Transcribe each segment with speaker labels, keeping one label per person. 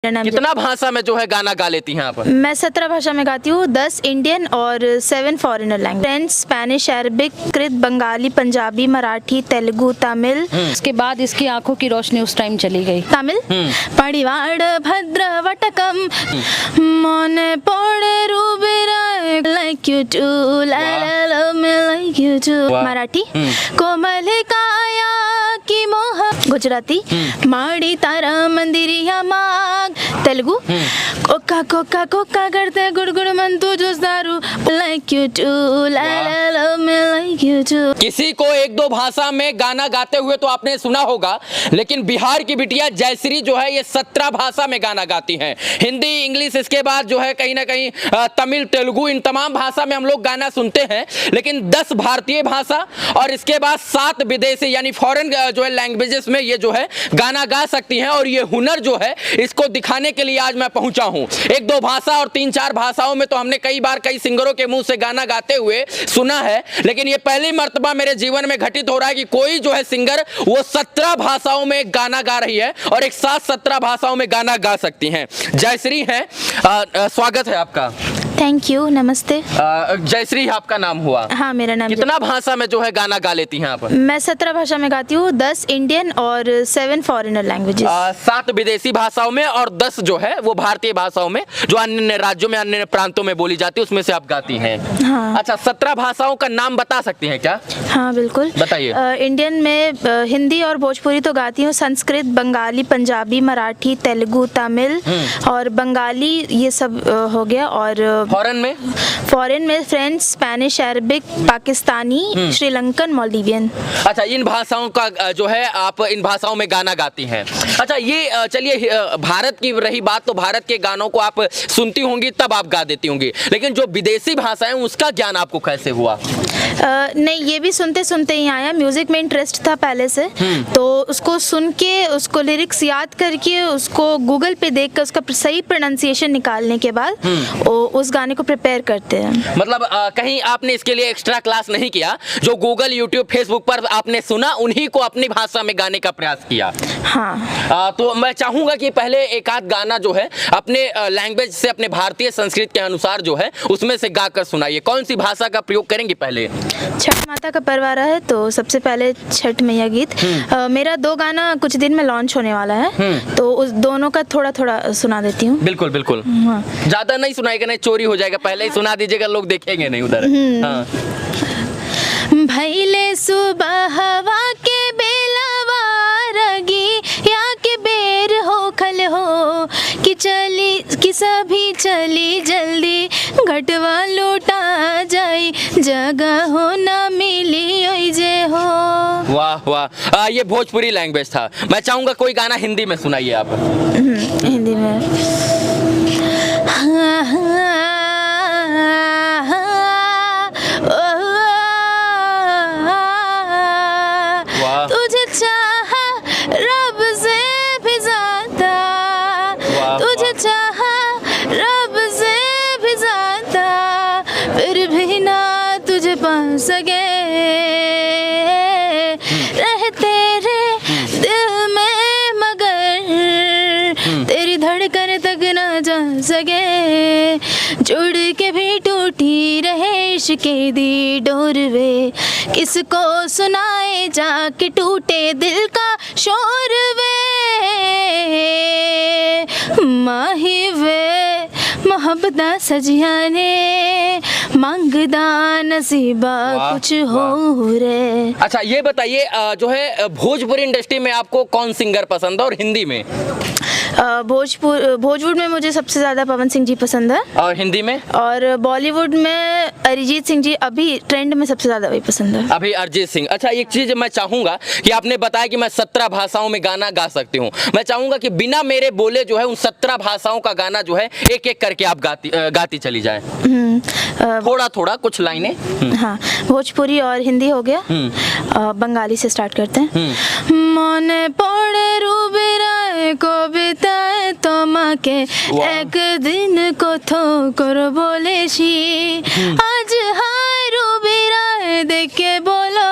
Speaker 1: कितना भाषा में जो है गाना गा लेती हैं आप?
Speaker 2: मैं 17 भाषा में गाती हूँ, 10 इंडियन और 7 foreigner language, French, Spanish, Arabic, कृत, बंगाली, पंजाबी, मराठी, तेलुगु, तमिल।
Speaker 3: उसके बाद इसकी आंखों की रोशनी उस टाइम चली गई।
Speaker 2: तमिल पड़िवाड़ भद्र वटकम मोने पोड़े रूबिरा like you to love me like you too. Marathi कोमलिकाया की मोह। गुजराती माड़ी तारा मंदिरिया माग। तेलुगु कोका कोका कोका करते गुड़गुड़ मन तू जोस्दारू like you to love me like you too.
Speaker 1: किसी को एक दो भाषा में गाना गाते हुए तो आपने सुना होगा, लेकिन बिहार की बिटिया जयश्री जो है ये 17 भाषा में गाना गाती हैं। हिंदी, इंग्लिश, इसके बाद जो है कहीं ना कहीं तमिल, तेलुगु, इन तमाम भाषा में हम लोग गाना सुनते हैं, लेकिन 10 भारतीय भाषा और इसके बाद 7 विदेशी यानी फॉरेन जो है लैंग्वेजेस में ये जो है गाना गा सकती हैं। और ये हुनर जो है इसको दिखाने के लिए आज मैं पहुंचा हूं। एक दो भाषा और 3-4 भाषाओं में तो हमने कई बार कई सिंगरों के मुंह से गाना गाते हुए सुना है, लेकिन ये पहली मर्तबा मेरे जीवन में घटित हो रहा है कि कोई जो है सिंगर वो 17 भाषाओं में गाना गा रही है और एक साथ 17 भाषाओं में गाना गा सकती हैं। जयश्री हैं, स्वागत है आपका।
Speaker 2: थैंक यू, नमस्ते।
Speaker 1: जयश्री आपका नाम हुआ?
Speaker 2: हाँ, मेरा नाम।
Speaker 1: कितना भाषा में जो है गाना गा लेती हैं आप?
Speaker 2: मैं 17 भाषा में गाती हूँ, 10 इंडियन और 7 फॉरेनर लैंग्वेजेस।
Speaker 1: 7 विदेशी भाषाओं में और 10 जो है वो भारतीय भाषाओं में जो अन्य राज्यों में, अन्य प्रांतों में बोली जाती है, उसमें से आप गाती हैं।
Speaker 2: हाँ।
Speaker 1: अच्छा, 17 भाषाओं का नाम बता सकती हैं क्या?
Speaker 2: हाँ बिल्कुल,
Speaker 1: बताइए।
Speaker 2: इंडियन में हिंदी और भोजपुरी तो गाती हूँ, संस्कृत, बंगाली, पंजाबी, मराठी, तेलुगु, तमिल और बंगाली, ये सब हो गया। और फॉरेन में French, Spanish, Arabic, Pakistani, Sri Lankan, Maldivian.
Speaker 1: अच्छा, इन भाषाओं का जो है आप इन भाषाओं में गाना गाती हैं। अच्छा, ये चलिए भारत की रही बात, तो भारत के गानों को आप सुनती होंगी तब आप गा देती होंगी, लेकिन जो विदेशी भाषाएं उसका ज्ञान आपको कैसे हुआ?
Speaker 2: नहीं, ये भी सुनते सुनते ही आया। म्यूजिक में इंटरेस्ट था पहले से, तो उसको सुन के, उसको लिरिक्स याद करके, उसको गूगल पे देख कर उसका सही प्रोनाउंसिएशन निकालने के बाद उस गाने को प्रिपेयर करते हैं।
Speaker 1: मतलब कहीं आपने इसके लिए एक्स्ट्रा क्लास नहीं किया, जो गूगल, यूट्यूब, फेसबुक पर आपने सुना उन्हीं को अपनी भाषा में गाने का प्रयास किया?
Speaker 2: हाँ।
Speaker 1: तो मैं चाहूंगा कि पहले एक आध गाना जो है अपने लैंग्वेज से, अपने भारतीय संस्कृति के अनुसार जो है उसमें से गाकर सुनाइए। कौन सी भाषा का प्रयोग करेंगे पहले?
Speaker 2: छठ माता का पर्व आ रहा है, तो सबसे पहले छठ मैया गीत। मेरा 2 गाना कुछ दिन में लॉन्च होने वाला है, तो उस दोनों का थोड़ा थोड़ा सुना देती हूँ।
Speaker 1: बिल्कुल बिल्कुल। हाँ। ज्यादा नहीं सुनाएगा, नहीं चोरी हो जाएगा, पहले ही सुना दीजिएगा, लोग देखेंगे नहीं उधर। हाँ।
Speaker 2: भैले सुबह हवा के बेलवा रगी या के बेर हो खल हो कि चली कि सभी चली जल्दी घटवा लौटा जाई जगह हो ना मिली ओई जे हो।
Speaker 1: वाह वाह, ये भोजपुरी लैंग्वेज था। मैं चाहूंगा कोई गाना हिंदी में सुनाइए आप।
Speaker 2: हिंदी में तुझे चाहा रब से भी ज्यादा, तुझे चाहा रब से भी ज्यादा, फिर भी ना तुझे पा सके, रह तेरे दिल में मगर तेरी धड़कन तक ना जा सके, जुड़ के भी टूटी रहे इश्क़ दी डोर वे, किसको सुनाए जाके टूटे दिल का शोर वे, माही वे मोहब्बत सजिया ने मंगदा नसीबा कुछ हो रे।
Speaker 1: अच्छा, ये बताइए जो है भोजपुरी इंडस्ट्री में आपको कौन सिंगर पसंद है और हिंदी में?
Speaker 2: भोजपुर में मुझे सबसे ज़्यादा पवन सिंह जी पसंद है।
Speaker 1: और हिंदी में?
Speaker 2: और बॉलीवुड में अरिजीत सिंह जी, अभी ट्रेंड में सबसे ज़्यादा वही पसंद है।
Speaker 1: अभी अरिजीत सिंह। अच्छा, एक चीज़ मैं चाहूँगा कि आपने बताया कि मैं 17 भाषाओं में गाना गा सकती हूँ, मैं चाहूँगा कि बिना मेरे बोले जो है उन 17 भाषाओं का गाना जो है एक एक करके आप गाती चली जाए।
Speaker 2: थोड़ा
Speaker 1: थोड़ा कुछ लाइनें।
Speaker 2: हाँ, भोजपुरी और हिंदी हो गया। बंगाली से स्टार्ट करते हैं। मने पड़े रूबिराए को बिताए তোমাকে একদিন কোথাও করে বলেছি, আজ হায় রুবিরায় দেখে বলো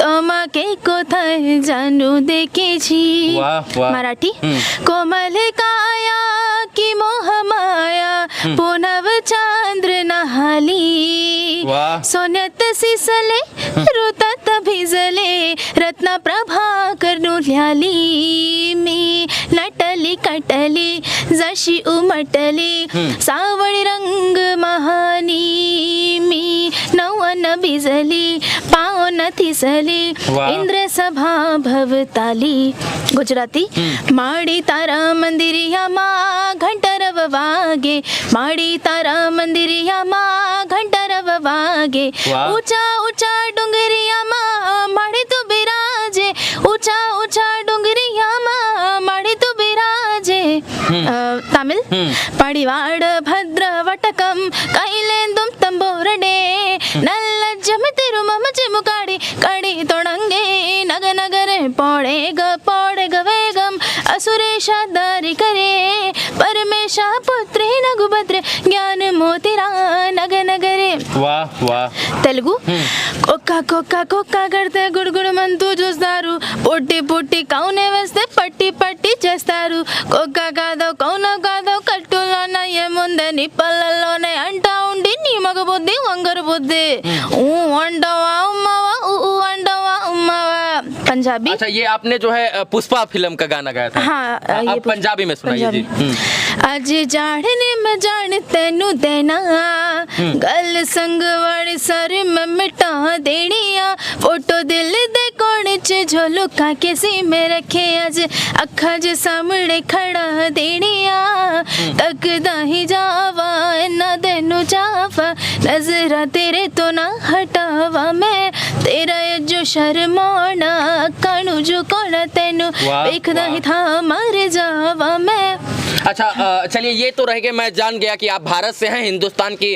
Speaker 2: তোমাকে কোথায় জানু দেখেছি।
Speaker 1: वाह वाह
Speaker 2: मराठी कोमल काया की मोह माया पुनव चांद्र नहाली
Speaker 1: वाह।
Speaker 2: सोन्यात सिसले ऋतात भिजले रत्न प्रभाकर नुल्याली मी नटली कटली जशी उमटली सावळी रंग महानी मी नवन भिजली पावन थिसली
Speaker 1: वाह।
Speaker 2: इंद्र सभा भवताली। गुजराती माडी तारा मंदिरियाમાં ઘંટરવ વાગે માડી તારા મંદિરિયામાં ઘંટરવ વાગે
Speaker 1: વાહ।
Speaker 2: ઊંચા ઊંચા ડુંગરિયામાં માડી તું બિરાજે ઊંચા ઊંચા ડુંગરિયામાં માડી તું બિરાજે। તમિલ પડિવાડ ભદ્ર વટકમ કૈલેન્દુમ ತಂಬೋರಡೆ ನಲ್ಲ ಜಮತಿರು ಮಮಚಿ ಮುಕಾಡಿ ಕಡಿ ತೊಡಂಗೆ ನಗ ನಗರೆ ಪೋಡೆ ಗವೇಗಂ असुरेश दारी करे परमेशा पुत्री नगुभद्रे ज्ञान मोतिरा नग नगरे।
Speaker 1: वाह वाह।
Speaker 2: తెలుగు కుక్క కుక్క కుక్క కడితే గుడుగుడు మంతు చూస్తారు పొట్టి పొట్టి కౌనే వేస్తే పట్టి పట్టి చేస్తారు కుక్క కాదో కౌన కాదో కట్టులోన ఏముందని పల్లెల్లోనే అంటా ఉండి నీ మగ బుద్ధి వంగరు బుద్ధి ఊ అండవా ఉమ్మవా ఊ అండవా ఉమ్మవా। पंजाबी
Speaker 1: अच्छा, ये आपने जो है पुष्पा फिल्म का गाना गाया था।
Speaker 2: हाँ, ये
Speaker 1: अब पंजाबी में सुनाइए जी।
Speaker 2: अज जाड़ने में जान तेनू देना गल संग वाली सारी में मिटा देनिया फोटो दिल दे कोण च झोलुका के सी में रखे अज अखा जे सामने खड़ा देनिया तकदा ही जावा ना देनू जावा नजरा तेरे तो ना हटावा मैं तेरा ये जो शर्माना कानू जो कोण तेनू
Speaker 1: वाह,
Speaker 2: देखदा
Speaker 1: वाह।
Speaker 2: ही था मर जावा मैं।
Speaker 1: अच्छा, चलिए ये तो रह गए, मैं जान गया कि आप भारत से हैं, हिंदुस्तान की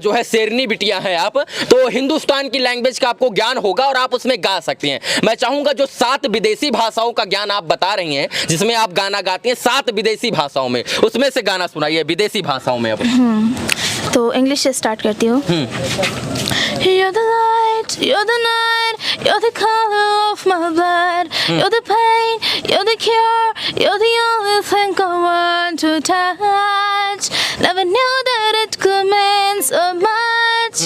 Speaker 1: जो है शेरनी बिटिया हैं आप, तो हिंदुस्तान की लैंग्वेज का आपको ज्ञान होगा और आप उसमें गा सकती हैं। मैं चाहूंगा जो 7 विदेशी भाषाओं का ज्ञान आप बता रही हैं जिसमें आप गाना गाती हैं 7 विदेशी भाषाओं में, उसमें से गाना सुनाइए विदेशी भाषाओं में अब।
Speaker 2: तो इंग्लिश से स्टार्ट करती हूँ। You're the light, you're the night, you're the color of my blood, you're the pain, you're the cure, you're the only thing I want to touch. Never knew that it could mean so much,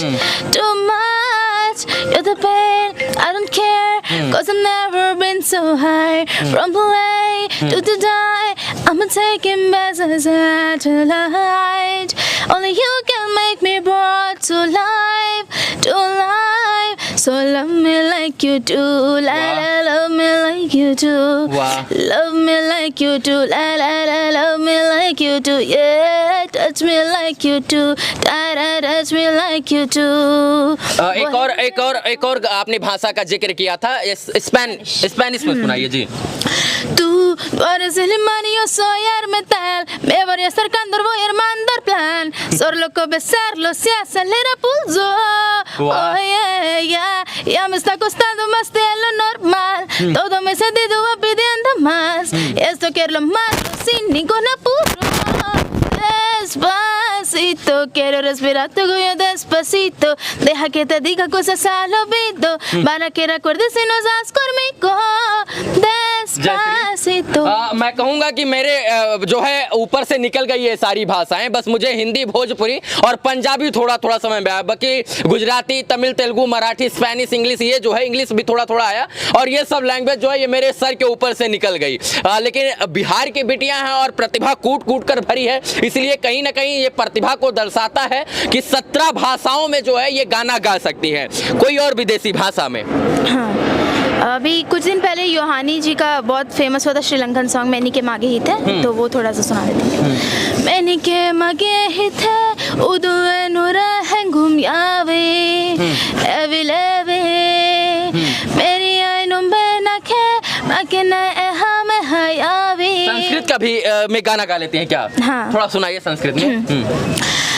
Speaker 2: too much. You're the pain, I don't care, cause I've never been so high. From play to die, I'ma take him as a satellite. Only you can make me brought to life, to life. So love me like you do, la la, love me like you do.
Speaker 1: Wow.
Speaker 2: Love me like you do, la la la, love me like you do. Yeah, touch me like you do, da da, touch me like you do.
Speaker 1: एक और आपने भाषा का जिक्र किया था, Spanish में सुनाइए जी।
Speaker 2: Tú eres el imán y yo soy el metal. Me voy acercando, voy armando el plan. Solo loco besarlo se acelera pulso.
Speaker 1: Wow.
Speaker 2: Oh yeah, yeah. Ya me está costando más de lo normal. Todo mi sentido va pidiendo más. Esto quiero más sin ningún apuro. Despacito, quiero respirar tu cuello despacito. Deja que te diga cosas al oído. Para que recuerdes si no estás conmigo. Despacito.
Speaker 1: मैं कहूंगा कि मेरे जो है ऊपर से निकल गई ये सारी भाषाएं, बस मुझे हिंदी, भोजपुरी और पंजाबी थोड़ा थोड़ा समय में आया, बाकी गुजराती, तमिल, तेलुगु, मराठी, स्पेनिश, इंग्लिश, ये जो है इंग्लिश भी थोड़ा थोड़ा आया, और ये सब लैंग्वेज जो है ये मेरे सर के ऊपर से निकल गई। लेकिन बिहार की बिटियां हैं और प्रतिभा कूट कूट कर भरी है, इसलिए कहीं ना कहीं ये प्रतिभा को दर्शाता है कि 17 भाषाओं में जो है ये गाना गा सकती है। कोई और विदेशी भाषा में?
Speaker 2: हाँ, अभी कुछ दिन पहले योहानी जी का बहुत फेमस हुआ था श्रीलंकन सॉन्ग मैनी के मागे ही थे, तो वो थोड़ा सा सुना देती हूँ। मैनी के मागे ही थे उदुए नुरा हैं घूम यावे एवी लेवे मेरी आइनों में नखे माके न हम हयावे।
Speaker 1: संस्कृत का भी में गाना गा लेती हैं क्या?
Speaker 2: हाँ।
Speaker 1: थोड़ा सुनाइए संस्कृत में।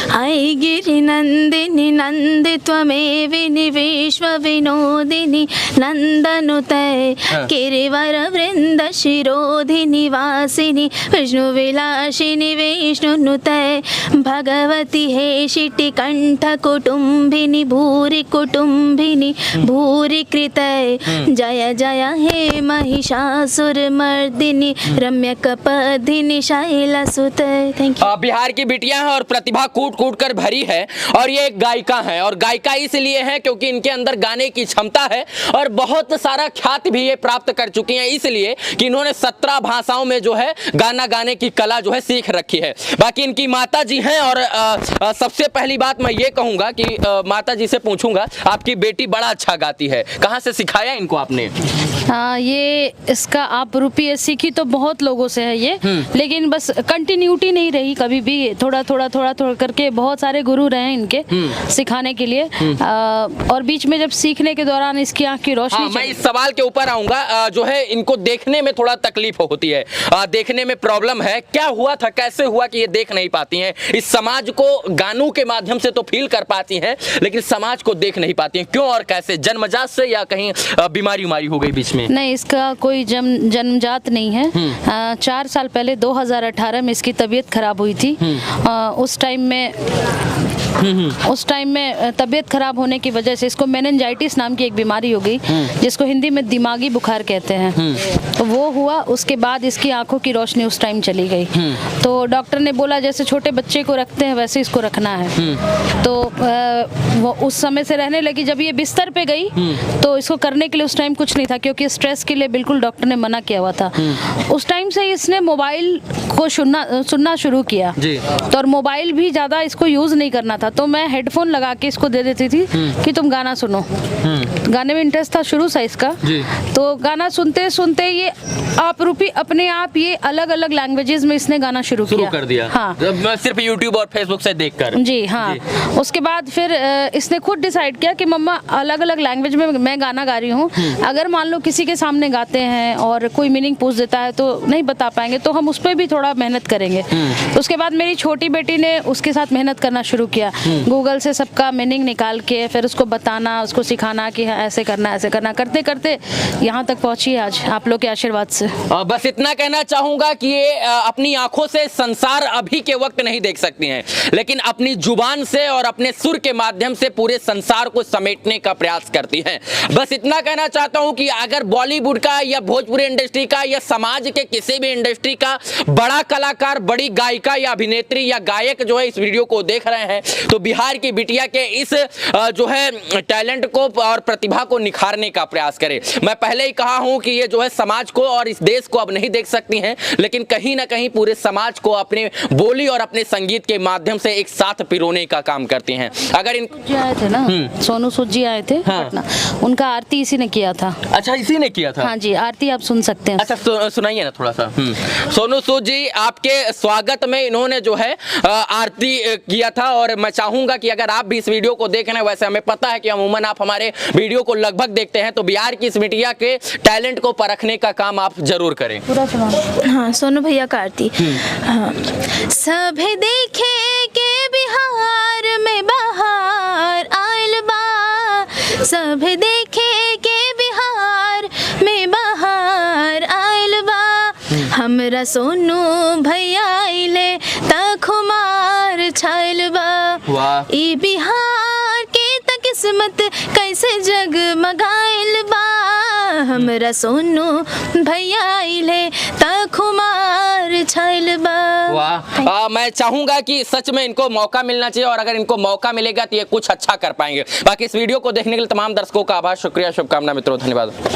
Speaker 2: ऐ गिरिनन्दिनि नन्दित्वमेविनि विश्वविनोदिनि नन्दनुते गिरिवरवृन्दशिरोधिनि वासिनि विष्णुविलासिनि विष्णुनुते भगवति हेशिटिकण्ठकुटुम्बिनि भूरि कुटुम्बिनि भूरि कृते जय जय हे महिषासुरमर्दिनि रम्यकपदिनि शैलसुते। Thank you.
Speaker 1: बिहार की बिटिया हैं और प्रतिभा कूट कूट कर भरी है और ये एक गायिका हैं और गायिका इसलिए है क्योंकि इनके अंदर गाने की क्षमता है और बहुत सारा ख्याति भी ये प्राप्त कर चुकी हैं, इसलिए कि इन्होंने 17 भाषाओं में जो है गाना गाने की कला जो है सीख रखी है। बाकी इनकी माता जी हैं और सबसे पहली बात मैं ये कहूँगा कि माता जी से पूछूंगा, आपकी बेटी बड़ा अच्छा गाती है, कहाँ से सिखाया इनको आपने?
Speaker 3: ये इसका आप रूपी सीखी तो बहुत लोगों से है ये, लेकिन बस कंटिन्यूटी नहीं रही कभी भी, थोड़ा थोड़ा करके बहुत सारे गुरु रहे इनके सिखाने के लिए। और बीच में जब सीखने के दौरान इसकी आंख की रोशनी
Speaker 1: मैं इस सवाल के ऊपर आऊंगा। जो है इनको देखने में थोड़ा तकलीफ होती है, देखने में प्रॉब्लम है, क्या हुआ था, कैसे हुआ कि ये देख नहीं पाती हैं? इस समाज को गानों के माध्यम से तो फील कर पाती हैं लेकिन समाज को देख नहीं पाती हैं, क्यों और कैसे? जन्मजात से या कहीं बीमारी हो गई बीच में?
Speaker 3: नहीं, इसका कोई जन्मजात नहीं है। 4 साल पहले 2018 में इसकी तबीयत खराब हुई थी। उस टाइम में तबीयत खराब होने की वजह से इसको मेनिंजाइटिस नाम की एक बीमारी हो गई, जिसको हिंदी में दिमागी बुखार कहते हैं। तो वो हुआ, उसके बाद इसकी आंखों की रोशनी उस टाइम चली गई। तो डॉक्टर ने बोला जैसे छोटे बच्चे को रखते हैं वैसे इसको रखना है। तो वो उस समय से रहने लगी। जब ये बिस्तर पे गई तो इसको करने के लिए उस टाइम कुछ नहीं था, क्योंकि स्ट्रेस के लिए बिल्कुल डॉक्टर ने मना किया हुआ था। उस टाइम से इसने मोबाइल को सुनना शुरू किया। तो और मोबाइल भी ज़्यादा इसको यूज़ नहीं करना था, तो मैं हेडफोन लगा के इसको दे देती थी कि तुम गाना सुनो। गाने में इंटरेस्ट था शुरू से इसका, तो गाना सुनते सुनते ये आप रूपी अपने आप ये अलग अलग लैंग्वेजेस में इसने गाना शुरू
Speaker 1: कर दिया।
Speaker 3: हाँ,
Speaker 1: सिर्फ यूट्यूब और फेसबुक से देखकर।
Speaker 3: जी हाँ। उसके बाद फिर इसने खुद डिसाइड किया कि मम्मा अलग अलग लैंग्वेज में मैं गाना गा रही हूँ, अगर मान लो किसी के सामने गाते हैं और कोई मीनिंग पूछ देता है तो नहीं बता पाएंगे, तो हम उस पर भी थोड़ा मेहनत करेंगे। तो उसके बाद मेरी छोटी बेटी ने उसके साथ मेहनत करना शुरू किया, गूगल से सबका मीनिंग निकाल के फिर उसको बताना, उसको सिखाना कि हाँ ऐसे करना करते करते यहाँ तक पहुँची आज आप लोग के आशीर्वाद से।
Speaker 1: बस इतना कहना चाहूंगा कि ये अपनी आंखों से संसार अभी के वक्त नहीं देख सकती हैं, लेकिन अपनी जुबान से और अपने सुर के माध्यम से पूरे संसार को समेटने का प्रयास करती हैं। बस इतना कहना चाहता हूं कि अगर बॉलीवुड का या भोजपुरी इंडस्ट्री का या समाज के किसी भी इंडस्ट्री का बड़ा कलाकार, बड़ी गायिका या अभिनेत्री या गायक जो है इस वीडियो को देख रहे हैं, तो बिहार की बिटिया के इस जो है टैलेंट को और प्रतिभा को निखारने का प्रयास करें। मैं पहले ही कहा हूं कि ये जो है समाज को और इस देश को अब नहीं देख सकती हैं, लेकिन कहीं ना कहीं पूरे समाज को अपने बोली और अपने संगीत के माध्यम से एक साथ पिरोने का काम करती हैं। अगर इन
Speaker 3: आए थे ना, सोनू सूद जी आए थे पटना, उनका आरती इसी ने किया था।
Speaker 1: अच्छा, इसी ने किया था?
Speaker 3: हाँ जी, आरती आप सुन सकते हैं।
Speaker 1: अच्छा, सुनाइए ना थोड़ा सा। सोनू सूद जी, आपके स्वागत में इन्होंने जो है आरती किया था और मैं चाहूंगा कि अगर आप भी इस वीडियो को देख रहे हैं, वैसे हमें पता है कि अमूमन आप हमारे वीडियो को लगभग देखते हैं, तो बिहार की इस बिटिया के टैलेंट को परखने का काम आप जरूर करें।
Speaker 3: पूरा सुना।
Speaker 2: हाँ, सोनू भैया का आरती। हाँ। सभे देखे के बिहार में बहार आइल बा, सभे देखे के बिहार में बहार आइल बा, हमरा सोनू भैया आइले त खुमार छाइल बा।
Speaker 1: वाह।
Speaker 2: ई बिहार के त किस्मत कैसे जगमगाइल बा, हमरा सोनू भैया आइले त खुमार छाइल बा।
Speaker 1: वाह। मैं चाहूंगा कि सच में इनको मौका मिलना चाहिए और अगर इनको मौका मिलेगा तो ये कुछ अच्छा कर पाएंगे। बाकी इस वीडियो को देखने के लिए तमाम दर्शकों का आभार, शुक्रिया, शुभकामना मित्रों, धन्यवाद।